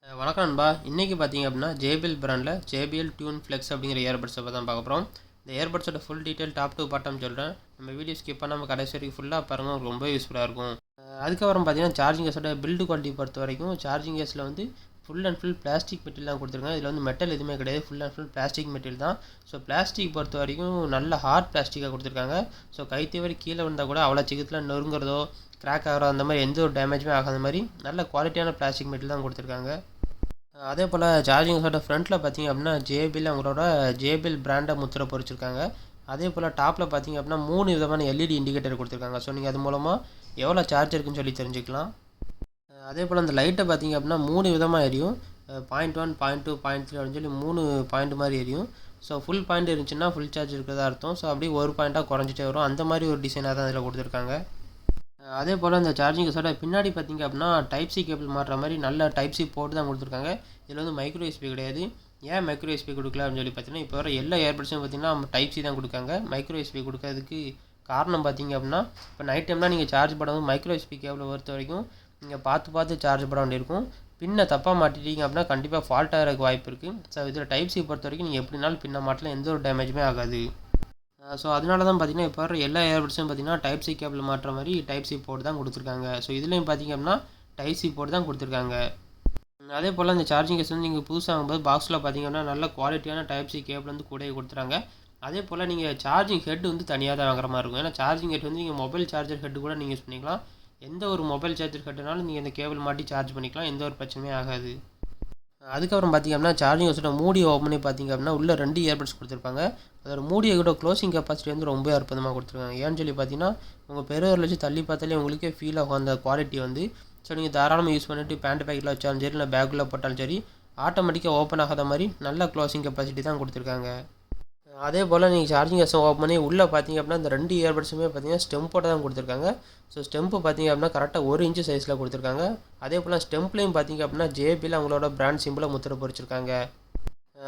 வணக்கம் நண்பா. இன்றைக்கி பார்த்தீங்க அப்படின்னா JBL பிராண்டில் JBL டியூன் ஃப்ளெக்ஸ் அப்படிங்கிற இயர்பட்ஸை பற்றி தான் பார்க்க போகிறோம். இந்த இயர்பட்ஸோட full detail top to bottom சொல்கிறேன். நம்ம வீடியோ ஸ்கிப் பண்ணாமல் கடைசி வரைக்கும் ஃபுல்லாக பாருங்கள், உங்களுக்கு ரொம்ப யூஸ்ஃபுல்லாக இருக்கும். அதுக்கப்புறம் பார்த்தீங்கன்னா சார்ஜிங் கேஸோட பில்டு குவாலிட்டி பொறுத்த வரைக்கும் சார்ஜிங் கேஸில் வந்து full and full plastic material தான் கொடுத்துருக்காங்க. இதில் வந்து மெட்டல் எதுவுமே கிடையாது, full and full plastic material தான். ஸோ பிளாஸ்டிக் பொறுத்த வரைக்கும் நல்ல ஹார்ட் பிளாஸ்டிக்காக கொடுத்துருக்காங்க. ஸோ கைத்தேவரி கீழே வந்தால் கூட அவ்வளோ சீக்கிரத்தில் நொறுங்குறதோ கிராக் ஆகிறோ அந்த மாதிரி எந்த ஒரு டேமேஜுமே ஆகாத மாதிரி நல்ல குவாலிட்டியான பிளாஸ்டிக் மெட்டீரியல் தான் கொடுத்துருக்காங்க. அதே போல் சார்ஜிங்கோட ஃப்ரண்ட்டில் பார்த்தீங்க அப்படின்னா JBL அவங்களோட JBL பிராண்டை முத்திரை பொறிச்சிருக்காங்க. அதே போல் டாப்பில் பார்த்தீங்க அப்படின்னா 3 விதமான LED இண்டிகேட்டர் கொடுத்துருக்காங்க. ஸோ நீங்கள் அது மூலமாக எவ்வளோ சார்ஜ் இருக்குன்னு சொல்லி தெரிஞ்சுக்கலாம். அதே போல் அந்த லைட்டை பார்த்தீங்க அப்படின்னா 3 விதமாக எரியும். 0.1, 0.2, 0.3 அப்படின்னு சொல்லி 3 பாயிண்ட் மாதிரி எரியும். ஸோ ஃபுல் பாயிண்ட் இருந்துச்சுன்னா ஃபுல் சார்ஜ் இருக்கிறதா அர்த்தம். ஸோ அப்படியே ஒரு பாயிண்ட்டாக குறைஞ்சிட்டே வரும். அந்த மாதிரி ஒரு டிசைனாக தான் இதில் கொடுத்துருக்காங்க. அதே போல் இந்த சார்ஜிங் கேஸோட பின்னாடி பார்த்தீங்க அப்படின்னா டைப் சி கேபிள் மாட்டுற மாதிரி நல்ல டைப் சி போட்டு தான் கொடுத்துருக்காங்க. இதில் வந்து மைக்ரோ எஸ்பி கிடையாது. ஏன் மைக்ரோ எஸ்பி கொடுக்கல அப்படின்னு சொல்லி பார்த்தீங்கன்னா, இப்போ வர எல்லா ஏர்பட்ஸும் பார்த்தீங்கன்னா டைப் சி தான் கொடுக்காங்க. மைக்ரோ எஸ்பி கொடுக்கறதுக்கு காரணம் பார்த்தீங்க அப்படின்னா, இப்போ நைட் டைம்லாம் நீங்கள் சார்ஜ் பண்ணும்போது மைக்ரோ எஸ்பி கேபிளை பொறுத்த வரைக்கும் நீங்கள் பார்த்து சார்ஜ் பண்ண வேண்டியிருக்கும். பின்னை தப்பாக மாட்டிட்டீங்க அப்படின்னா கண்டிப்பாக ஃபால்ட் ஆகிறதுக்கு வாய்ப்பு இருக்குது. ஸோ இதில் டைப் சி பொறுத்த வரைக்கும் நீங்கள் எப்படினாலும் பின்ன மாட்டலாம், எந்த ஒரு டேமேஜுமே ஆகாது. ஸோ அதனால தான் பார்த்தீங்கன்னா இப்போ வர எல்லா ஏர்பட்ஸும் பார்த்தீங்கன்னா டைப் சி கேபிள் மாட்டுற மாதிரி டைப் சி போர்டு தான் கொடுத்துருக்காங்க. ஸோ இதுலேயும் பார்த்தீங்க அப்படின்னா டைப் சி போர்டு தான் கொடுத்துருக்காங்க. அதே போல் இந்த சார்ஜிங் கேஸ் வந்து நீங்கள் புதுசாக வாங்கும்போது பாக்ஸில் பார்த்தீங்க அப்படின்னா நல்ல குவாலிட்டியான டைப் சி கேபிள் வந்து கூடயே கொடுத்துறாங்க. அதே போல் நீங்கள் சார்ஜிங் ஹெட் வந்து தனியாக தான் வாங்குற மாதிரி இருக்கும். ஏன்னா சார்ஜிங் ஹெட் வந்து நீங்கள் மொபைல் சார்ஜர் ஹெட் கூட நீங்கள் யூஸ் பண்ணிக்கலாம். எந்த ஒரு மொபைல் சார்ஜர் ஹெட்னாலும் நீங்கள் இந்த கேபிள் மாட்டி சார்ஜ் பண்ணிக்கலாம், எந்த ஒரு பிரச்சனையும் ஆகாது. அதுக்கப்புறம் பார்த்தீங்க அப்படின்னா சார்ஜிங் வச்சுட்டு மூடி ஓப்பன் பண்ணி பார்த்தீங்க அப்படின்னா உள்ள 2 இயர்பட்ஸ் கொடுத்துருப்பாங்க. அதோட மூடியை கூட க்ளோசிங் கெப்பாசிட்டி வந்து ரொம்ப அற்புதமாக கொடுத்துருக்காங்க. ஏன்னு சொல்லி பார்த்தீங்கன்னா உங்கள் பெரியவரில் வச்சு தள்ளி பார்த்தாலே உங்களுக்கே ஃபீல் ஆகும் அந்த குவாலிட்டி வந்து. ஸோ நீங்கள் தாராளமாக யூஸ் பண்ணிவிட்டு பேண்ட் பேக்கில் வச்சாலும் சரி, இல்லை பேக்குள்ளே போட்டாலும் சரி, ஆட்டோமேட்டிக்காக ஓப்பன் ஆகாத மாதிரி நல்ல க்ளோசிங் கெப்பாசிட்டி தான் கொடுத்துருக்காங்க. அதே போல் நீங்கள் சார்ஜிங் கேஸை ஓப்பன் பண்ணி உள்ளே பார்த்தீங்க அப்படின்னா இந்த 2 இயர்பட்ஸுமே பார்த்தீங்கன்னா ஸ்டெம்போட தான் கொடுத்துருக்காங்க. ஸோ ஸ்டெம்பு பார்த்தீங்க அப்படின்னா கரெக்டாக 1 இன்ச்சு சைஸில் கொடுத்துருக்காங்க. அதே போல் ஸ்டெம்ப்லேயும் பார்த்தீங்க அப்படின்னா JBL அவங்களோட பிராண்ட் சிம்பிளை முத்திரை பொறிச்சிருக்காங்க.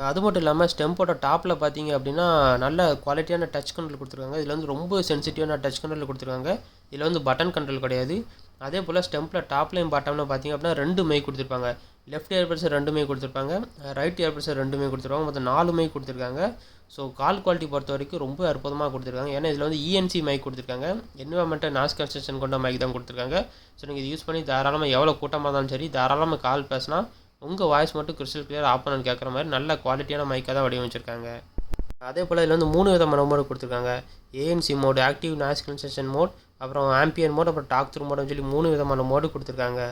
அது மட்டும் இல்லாமல் ஸ்டெம்போட டாப்பில் பார்த்தீங்க அப்படின்னா நல்ல குவாலிட்டியான டச் கண்ட்ரோல் கொடுத்துருக்காங்க. இதில் வந்து ரொம்ப சென்சிட்டிவான டச் கண்ட்ரோல் கொடுத்துருக்காங்க. இதில் வந்து பட்டன் கண்ட்ரோல் கிடையாது. அதே போல் ஸ்டெம்பில் டாப்லையும் பாட்டம்ல பார்த்தீங்க அப்படின்னா 2 மைக் கொடுத்துருப்பாங்க. லெஃப்ட் இயர்பட்ஸ் 2 மைக் கொடுத்துருப்பாங்க, ரைட் இயர்பட்ஸ் 2 மைக் கொடுத்துருவாங்க. மொத்தம் 4 மைக் கொடுத்துருக்காங்க. ஸோ கால் குவாலிட்டி பொறுத்த வரைக்கும் ரொம்ப அற்புதமாக கொடுத்துருக்காங்க. ஏன்னா இதில் வந்து ENC மைக் கொடுத்துருக்காங்க. என்விரான்மெண்டல் நாய்ஸ் கன்ஸ்ட்ரக்ஷன் கொண்ட மைக் தான் கொடுத்துருக்காங்க. ஸோ நீங்கள் இது யூஸ் பண்ணி தாராளமாக எவ்வளோ கூட்டமாக இருந்தாலும் சரி தாராளமாக கால் பேசினா உங்கள் வாய்ஸ் மட்டும் கிறிஸ்டல் கிளியர் ஆஃப் பண்ணு கேட்குற மாதிரி நல்ல குவாலிட்டியான மைக்காக தான் வடிவமைச்சிருக்காங்க. அதே போல் இதில் வந்து 3 விதமான மோடு கொடுத்துருக்காங்க. ANC mode, active noise construction mode, அப்புறம் ஆம்பியர் மோட், அப்புறம் டாக் த்ரூ மோடுன்னு சொல்லி 3 விதமான மோடு கொடுத்துருக்காங்க.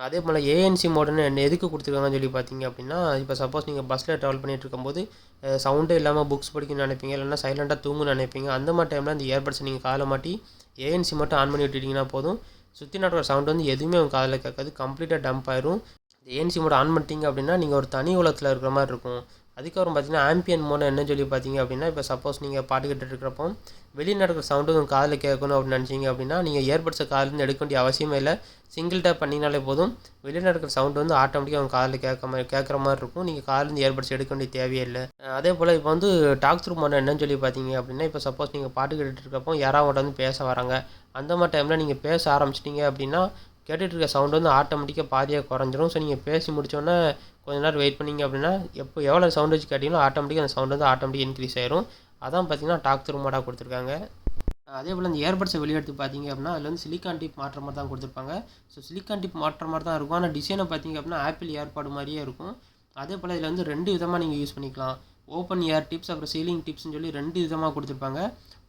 அதே போல் ANC மோடுன்னு எதுக்கு கொடுத்துருக்காங்கன்னு சொல்லி பார்த்தீங்க அப்படின்னா, இப்போ சப்போஸ் நீங்கள் பஸ்ஸில் ட்ராவல் பண்ணிகிட்டு இருக்கும்போது சவுண்டே இல்லாமல் புக்ஸ் படிக்கணும்னு நினைப்பீங்க, இல்லைன்னா சைலண்ட்டாக தூங்கணும்னு நினைப்பீங்க. அந்த மாதிரி டைமில் இந்த இயர்பட்ஸை நீங்கள் காதில் மாட்டி ANC மட்டும் ஆன் பண்ணி விட்டுட்டிங்கன்னா போதும். சுற்றி நடக்கிற சவுண்ட் வந்து எதுவுமே உங்கள் காதில் கேட்காது, கம்ப்ளீட்டாக டம்ப் ஆயிரும். ANC மோட் ஆன் பண்ணிட்டீங்க அப்படின்னா நீங்கள் ஒரு தனி உலகத்தில் இருக்கிற மாதிரி இருக்கும். அதுக்கப்புறம் பார்த்தீங்கன்னா ஆம்பியன் மோட் என்னன்னு சொல்லி பார்த்தீங்க அப்படின்னா, இப்போ சப்போஸ் நீங்கள் பாட்டு கேட்டுட்டு இருக்கிறப்போ வெளியே நடக்கிற சவுண்டு உங்கள் காதில் கேட்கணும் அப்படின்னு நினச்சிங்க அப்படின்னா நீங்கள் இயர்பட்ஸை காதிலேருந்து எடுக்க வேண்டிய அவசியமே இல்லை. சிங்கிள் டேப் பண்ணிங்கனாலே போதும், வெளியே நடக்கிற சவுண்டு வந்து ஆட்டோமேட்டிக்காக உங்கள் காதில் கேட்குற மாதிரி இருக்கும். நீங்கள் காதிலேருந்து இயர்பட்ஸ் எடுக்க வேண்டிய தேவையே இல்லை. அதே போல் இப்போ வந்து டாக் த்ரூ மோட் என்னன்னு சொல்லி பார்த்தீங்க அப்படின்னா, இப்போ சப்போஸ் நீங்கள் பாட்டு கேட்டுட்டு இருக்கிறப்போ யாராவது வந்து பேச வராங்க, அந்த மாதிரி டைமில் நீங்கள் பேச ஆரம்பிச்சிட்டிங்க அப்படின்னா கேட்டுட்டு இருக்க சவுண்டு வந்து ஆட்டோமேட்டிக்காக பாதியாக குறைஞ்சிரும். ஸோ நீங்கள் பேசி முடிச்சோன்னே கொஞ்ச நேரம் வெயிட் பண்ணிங்க அப்படின்னா எவ்வளோ சவுண்ட் வச்சு கேட்டிங்களோ ஆட்டோமேட்டிக்காக அந்த சவுண்ட் வந்து ஆட்டோமேட்டிக்காக இன்க்ரீஸ் ஆயிரும். அதான் பார்த்தீங்கன்னா டாக் த்ரூ மோடாக கொடுத்துருக்காங்க. அதே போல் இந்த இயர்பட்ஸை வெளியெடுத்து பார்த்தீங்க அப்படின்னா அதில் வந்து சிலிக்கான் டிப் மாற்ற மாதிரி தான் கொடுத்துருப்பாங்க. ஸோ சிலிக்கான் டிப் மாற்ற மாதிரி தான் இருக்கும். ஆனால் டிசைனை பார்த்தீங்க அப்படின்னா ஆப்பிள் ஏர்பாடு மாதிரியே இருக்கும். அதே போல் இதில் வந்து 2 விதமாக நீங்கள் யூஸ் பண்ணிக்கலாம். ஓப்பன் ஏர் டிப்ஸ், அப்புறம் சீலிங் டிப்ஸ்னு சொல்லி 2 விதமாக கொடுத்துருப்பாங்க.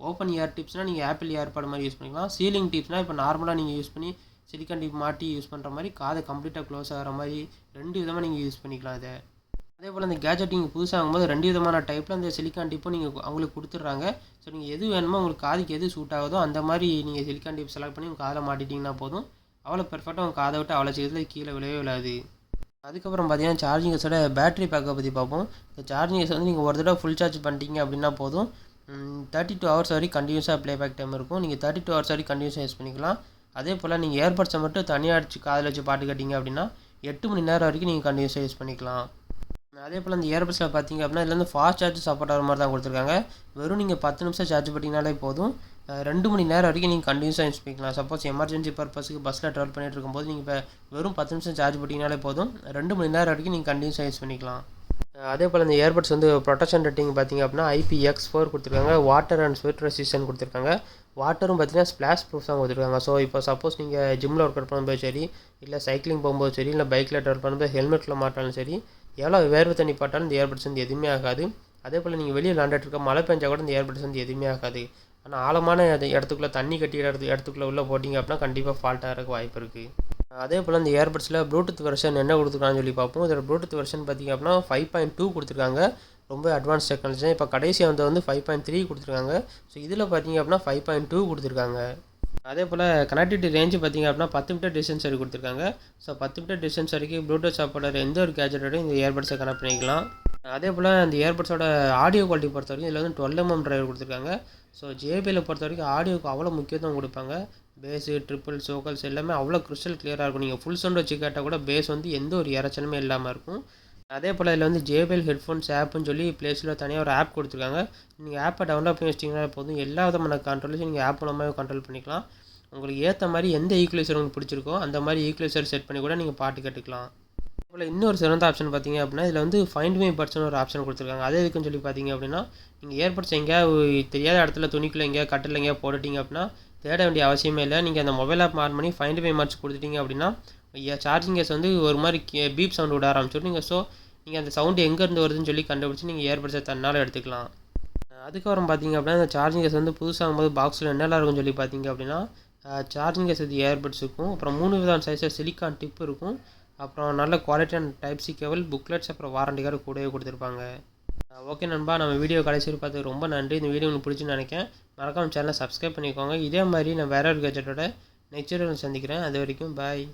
ஓப்பன் ஏர் டிப்ஸ்னால் நீங்கள் ஆப்பிள் ஏர்பாடு மாதிரி யூஸ் பண்ணிக்கலாம். சீலிங் டிப்ஸ்னால் இப்போ நார்மலாக நீங்கள் யூஸ் பண்ணி சிலிக்கான் டிப் மாட்டி யூஸ் பண்ணுற மாதிரி காதை கம்ப்ளீட்டாக க்ளோஸ் ஆகிற மாதிரி 2 விதமாக நீங்கள் யூஸ் பண்ணிக்கலாம் இதை. அதே போல் இந்த கேஜெட் நீங்கள் புதுசாக வாங்கும்போது 2 விதமான டைப்பில் அந்த சிலிக்கான் டிப்பும் நீங்கள் அவங்களுக்கு கொடுத்துட்றாங்க. ஸோ நீங்கள் எது வேணுமோ உங்களுக்கு காதுக்கு எது சூட் ஆகுதோ அந்த மாதிரி நீங்கள் சிலிக்கான் டிப் செலக்ட் பண்ணி உங்கள் காதில் மாட்டிட்டிங்கன்னா போதும். அவ்வளோ பெர்ஃபெக்டாக உங்கள் காதை விட்டு அவ்வளோ சீக்கிரத்தில் கீழே விழவே விழாது. அதுக்கப்புறம் பார்த்தீங்கன்னா சார்ஜிங் கேஸோட பேட்டரி பேக்கை பற்றி பார்ப்போம். இந்த சார்ஜிங் கேஸ் வந்து நீங்கள் ஒரு தடவை ஃபுல் சார்ஜ் பண்ணிட்டீங்க அப்படின்னா போதும், 32 ஹவர்ஸ் வரைக்கும் கண்டினியூஸாக ப்ளே பேக் டைம் இருக்கும். நீங்கள் 32 ஹவர்ஸ் வரைக்கும் கண்டினியூஸாக யூஸ் பண்ணிக்கலாம். அதே போல் நீங்கள் ஏர்பட்ஸை மட்டும் தனியாக அடித்து காதில் வச்சு பாட்டு கேட்டிங்க அப்படின்னா 8 மணி நேரம் வரைக்கும் நீங்கள் கண்டினியூஸாக யூஸ் பண்ணிக்கலாம். அதே போல் இந்த இயர்பட்ஸில் பார்த்தீங்க அப்படின்னா இதில் வந்து ஃபாஸ்ட் சார்ஜ் சப்போர்ட் ஆகிற மாதிரி தான் கொடுத்துருக்காங்க. வெறும் நீங்கள் 10 நிமிஷம் சார்ஜ் பண்ணிங்கனாலே போதும், 2 மணி நேரம் வரைக்கும் நீங்கள் கண்டினியூஸாக யூஸ் பண்ணிக்கலாம். சப்போஸ் எமர்ஜென்சி பர்பஸுக்கு பஸ்ஸில் ட்ராவல் பண்ணிட்டு இருக்கும்போது நீங்கள் இப்போ வெறும் 10 நிமிஷம் சார்ஜ் போட்டிங்கனாலே போதும், 2 மணி நேரம் வரைக்கும் நீங்கள் கண்டினியூஸாக யூஸ் பண்ணிக்கலாம். அதே போல் இந்த இயர்பட்ஸ் வந்து ப்ரொடெக்ஷன் ரேட்டிங் பார்த்திங்க அப்படின்னா IPX4 கொடுத்துருக்காங்க. வாட்டர் அண்ட் ஸ்வெட் ரெசிஸ்டன்ட் கொடுத்துருக்காங்க. வாட்டரும் பார்த்தீங்கன்னா ஸ்ப்ளாஷ் ப்ரூஃப் தான் கொடுத்துருக்காங்க. ஸோ இப்போ சப்போஸ் நீங்கள் ஜிம்மில் ஒர்க் அவுட் பண்ணும்போது சரி, இல்லை சைக்கிளிங் போகும்போது சரி, இல்லை பைக்கில் ட்ராவல் பண்ணும்போது ஹெல்மெட்டில் மாட்டாலும் சரி, எவ்வளோ வேர்வை தண்ணி பட்டாலும் இந்த இயர்பட்ஸ் வந்து எதுவுமே ஆகாது. அதே போல் நீங்கள் வெளியே விளாண்டுட்டு இருக்க மழை பெஞ்சா கூட இந்த இயர்பட்ஸ் வந்து எதுவுமே ஆகாது. ஆனால் ஆழமான இடத்துக்குள்ளே தண்ணி கட்டி இடத்துக்குள்ளே உள்ளே போட்டிங்க அப்படின்னா கண்டிப்பாக ஃபால்ட் ஆகிறதுக்கு வாய்ப்பு இருக்குது. அதே போல் இந்த இயர்பட்ஸில் ப்ளூடூத் வெர்ஷன் என்ன கொடுத்துருக்கான்னு சொல்லி பார்ப்போம். இதில் ப்ளூடூத் வெர்ஷன் பார்த்திங்க அப்படின்னா 5.2 கொடுத்துருக்காங்க. ரொம்ப அட்வான்ஸ் டெக்னாலஜி. இப்போ கடைசியாக வந்து 5.3 கொடுத்துருக்காங்க. ஸோ இதில் பார்த்திங்க அப்படின்னா 5.2 கொடுத்துருக்காங்க. அதே போல் கனெக்டிவிட்டி ரேஞ்சு பார்த்திங்க அப்படின்னா 10 மீட்டர் டிஸ்டன்ஸ் வரைக்கும் கொடுத்துருக்காங்க. ஸோ 10 மீட்டர் டிஸ்டன்ஸ் வரைக்கும் ப்ளூடூத் சப்போர்ட் எந்த ஒரு கேஜெட்டோடையும் இந்த இயர்பட்ஸை கனெக்ட் பண்ணிக்கலாம். அதே போல் இந்த இயர்பட்ஸோட ஆடியோ குவாலிட்டி பொறுத்த வரைக்கும் இதில் வந்து 12mm டிரைவர் கொடுத்துருக்காங்க. ஸோ JBL பொறுத்த வரைக்கும் ஆடியோக்கு அவ்வளோ முக்கியத்துவம் கொடுப்பாங்க. பேஸு, ட்ரிப்பிள், சோக்கல்ஸ் எல்லாமே அவ்வளோ கிறிஸ்டல் கிளியராக இருக்கும். நீங்கள் ஃபுல் சவுண்ட் வச்சு கேட்டால் கூட பேஸ் வந்து எந்த ஒரு இறைச்சலுமே இல்லாமல் இருக்கும். அதே போல் இதில் வந்து JBL ஹெட்ஃபோன்ஸ் ஆப்புன்னு சொல்லி ப்ளேஸில் தனியாக ஒரு ஆப் கொடுத்துருக்காங்க. நீங்கள் ஆப்பை டவுன்லோட் பண்ணி வச்சிட்டிங்கன்னா போதும், எல்லா விதமான கண்ட்ரோலையும் நீங்கள் ஆப் மூலமாக கண்ட்ரோல் பண்ணிக்கலாம். உங்களுக்கு ஏற்ற மாதிரி எந்த ஈக்குவலைசர் உங்களுக்கு பிடிச்சிருக்கோ அந்த மாதிரி ஈக்குவலைசர் செட் பண்ணி கூட நீங்கள் பாட்டு கேட்டுக்கலாம். அதே போல் இன்னொரு சிறந்த ஆப்ஷன் பார்த்தீங்க அப்படின்னா இதில் வந்து ஃபைண்ட் மை பட்ஸ்னு ஒரு ஆப்ஷன் கொடுத்துருக்காங்க. அதே எதுக்குன்னு சொல்லி பார்த்தீங்க அப்படின்னா நீங்கள் இயர்பட்ஸ் எங்கேயாவது தெரியாத இடத்துல துணிக்குள்ளே எங்கேயாவது கட்டில் எங்கேயாவது போட்டுட்டீங்க அப்படின்னா தேட வேண்டிய அவசியமே இல்லை. நீங்கள் அந்த மொபைல் ஆப் ஆன் பண்ணி ஃபைண்ட் மை பட்ஸ் கொடுத்துட்டீங்க அப்படின்னா சார்ஜிங் கேஸ் வந்து ஒரு மாதிரி பீப் சவுண்ட் விட ஆரம்பிச்சிடும். நீங்கள் அந்த சவுண்டு எங்கேருந்து வருதுன்னு சொல்லி கண்டுபிடிச்சி நீங்கள் இயர்பட்ஸை தன்னால் எடுத்துக்கலாம். அதுக்கப்புறம் பார்த்தீங்க அப்படின்னா இந்த சார்ஜிங் கேஸ் வந்து புதுசாகும்போது பாக்ஸில் என்னெல்லாம் இருக்குன்னு சொல்லி பார்த்தீங்க அப்படின்னா சார்ஜிங் கேஸ் இது இயர்பட்ஸ் இருக்கும். அப்புறம் 3 விதமான சைஸில் சிலிக்கான் டிப் இருக்கும். அப்புறம் நல்ல குவாலிட்டியான டைப்-C கேபிள், புக்லெட்ஸ், அப்புறம் வாரண்டி கார்டு கூடவே கொடுத்துருப்பாங்க. ஓகே நண்பா, நம்ம வீடியோ கடைசி பார்த்து ரொம்ப நன்றி. இந்த வீடியோ உங்களுக்கு பிடிச்சுன்னு நினைக்கிறேன். மறக்காம சேனலை சப்ஸ்கிரைப் பண்ணிக்கோங்க. இதே மாதிரி நான் வேற ஒரு கேஜெட்டோட நெக்ஸ்ட் வீடியோவில் சந்திக்கிறேன். அது வரைக்கும் பாய்.